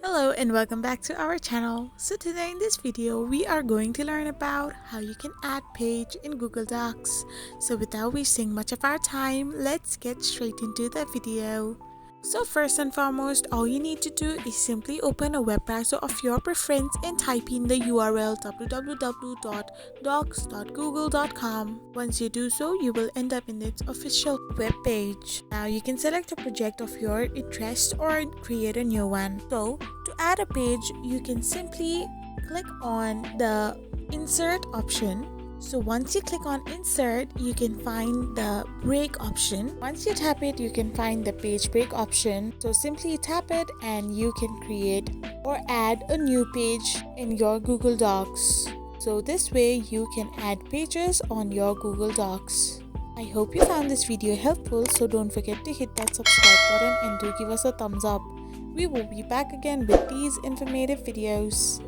Hello and welcome back to our channel. So today in this video we are going to learn about how you can add page in Google Docs. So without wasting much of our time, let's get straight into the video. So first and foremost, all you need to do is simply open a web browser of your preference and type in the URL www.docs.google.com. Once you do so, you will end up in its official web page. Now you can select a project of your interest or create a new one. So to add a page, you can simply click on the insert option. So once you click on insert, you can find the break option. Once you tap it, you can find the page break option. So simply tap it and you can create or add a new page in your Google Docs. So this way you can add pages on your Google Docs. I hope you found this video helpful, so don't forget to hit that subscribe button and do give us a thumbs up. We will be back again with these informative videos.